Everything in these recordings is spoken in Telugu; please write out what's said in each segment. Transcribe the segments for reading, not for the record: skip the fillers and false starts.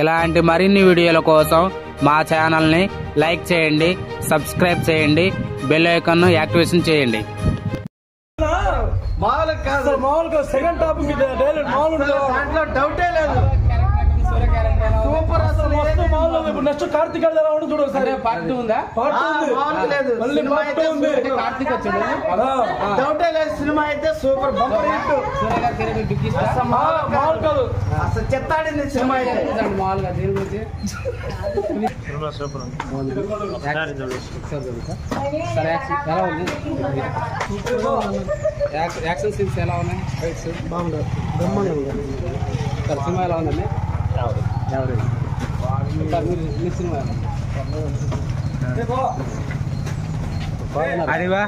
ఇలాంటి మరిన్ని వీడియోల కోసం మా ఛానల్ని లైక్ చేయండి, సబ్స్క్రైబ్ చేయండి, బెల్ ఐకాన్ను యాక్టివేషన్ చేయండి. మామూలుగా సెకండ్ టాప్ దాంట్లో డౌటే లేదు. సూపర్ అసలు ఇప్పుడు నెక్స్ట్ కార్తీక్ ఎలా ఉంటుంది చూడు. సరే పార్ట్ ఉందా? పార్ట్ లేదు, మళ్ళీ పార్ట్ ఉంది. కార్తీక్ వచ్చాడు, డౌటే లేదు. సినిమా అయితే సూపర్ బంపర్ హిట్. అసలు చెత్తాడింది సినిమా అయితే మామూలుగా. దీని గురించి ఎలా ఉంది? యాక్షన్ సీన్స్ ఎలా ఉన్నాయి? బాగుంది, బ్రహ్మాండంగా ఉంది. సినిమా ఎలా ఉందండి? ఎవరేజ్. మీ సినిమా అడివా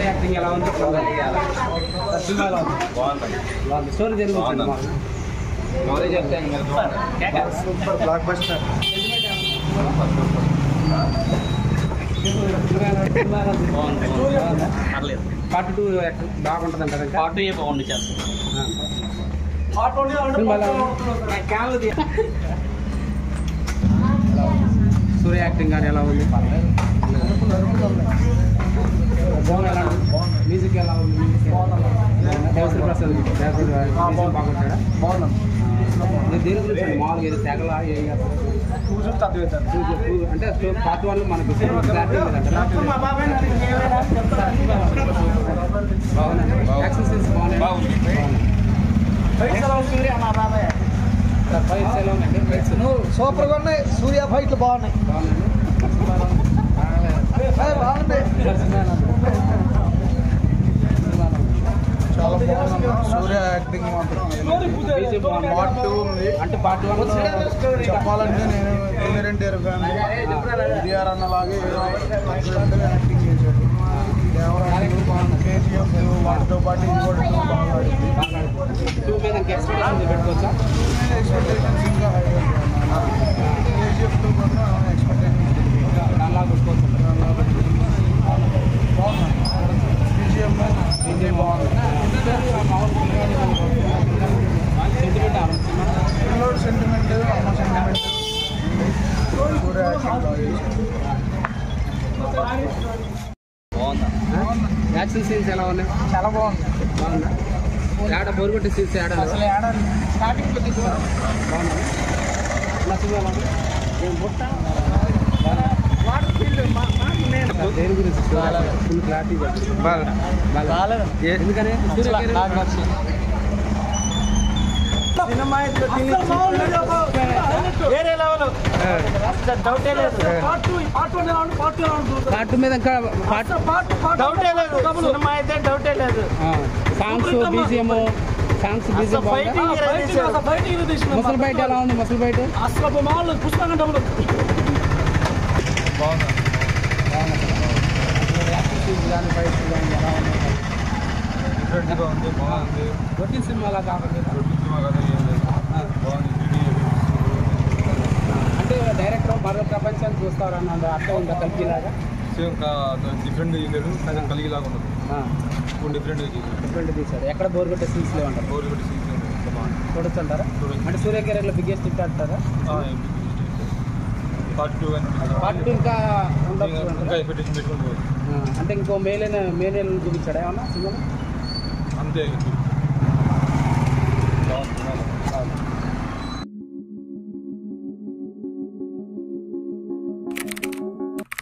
యాక్టింగ్ ఎలా ఉంది? సినిమా ఎలా ఉంది? బాగుంది. స్టోరీ జరుగుతుంది సూపర్ బ్లాక్ బస్టర్. పార్ట్ 2 బాగుంటుంది అంటారు. పార్ట్ 2 బాగుంది. సూర్య యాక్టింగ్ కానీ ఎలా ఉంది? మ్యూజిక్ ఎలా ఉంది? దేవశ్రీ ప్రసాద్ బాగుంటాడా? బాగున్నాం. దేని గురించి మామూలుగా ఏదో తెగలా అంటే పార్ట్ 1 మనకు యాక్షన్ సీన్స్ బాగున్నాయి. ఫైట్స్ ఎలా ఉన్నాయండి? ఫైట్స్ సూపర్గా ఉన్నాయి. సూర్య ఫైట్లు బాగున్నాయి. చాలా బాగుంది. సూర్య యాక్టింగ్ మాత్రం పార్ట్ 2 ఉంది. అంటే పార్ట్ 1 చెప్పాలంటే నేను జూనియర్ ఎన్టీఆర్ ఫ్యాన్. ఎన్టీఆర్ అన్నలాగే యాక్టింగ్ చేశాడు. కేజీఎఫ్ వాటితో పాటు ఇది కూడా పెట్టుకోవచ్చా? ఎక్స్పెక్టేషన్స్ ఇంకా కేజీఎఫ్ 2 కూడా ఎక్స్పెక్టేషన్స్ దానిలా పెట్టుకోవచ్చు. బాగుంది. బీజిఎం బాగుంది. సెంటిమెంట్ అమ్మ సెంటిమెంట్. యాక్షన్ సీన్స్ ఎలా ఉన్నాయి? చాలా బాగుంది. బాగుందా? ఏడ బోరుగొట్టే సీన్స్ ఏడ అసలు ఏడ స్టార్టింగ్ బాగుంది. దేని గురించి ఫుల్ క్లారిటీ ఎందుకని సినిమా వేరే లెవెల్. డౌటే లేదు. పార్ట్ మీద డౌటే లేదు. సినిమా అయితే డౌటే లేదు. సాంగ్స్ బీజిఎం ముసలి బయట ఎలా ఉంది? ముసలి బయట అసలు మామూలు పుస్తకం డబ్బులు బాగుంది. డిఫరెంట్గా ఉంది, బాగుంది. రొటీన్ సినిమాలా కాకుండా అంటే డైరెక్టర్ మరో ప్రపంచాన్ని చూస్తారన్న అర్థం ఉందా? కలిగిలాగా సేమ్ డిఫరెంట్గా చేశాడు, కానీ కలిగిలాగా ఉండదు. డిఫరెంట్ తీశాడు. ఎక్కడ బోరుగొట్టే సీన్స్ లేవంటారు? బోరుగొట్టే సీన్స్ చూడొచ్చు అంటారా? అంటే సూర్య కెరీర్లో బిగ్గెస్ట్ హిట్ అంటారా? పార్ట్ 2 ఇంకా ఎక్స్పెక్టేషన్ పెట్టుకోవచ్చు. అంటే ఇంకో మేలేని చూపించాడా ఏమన్నా సినిమా? అంతే.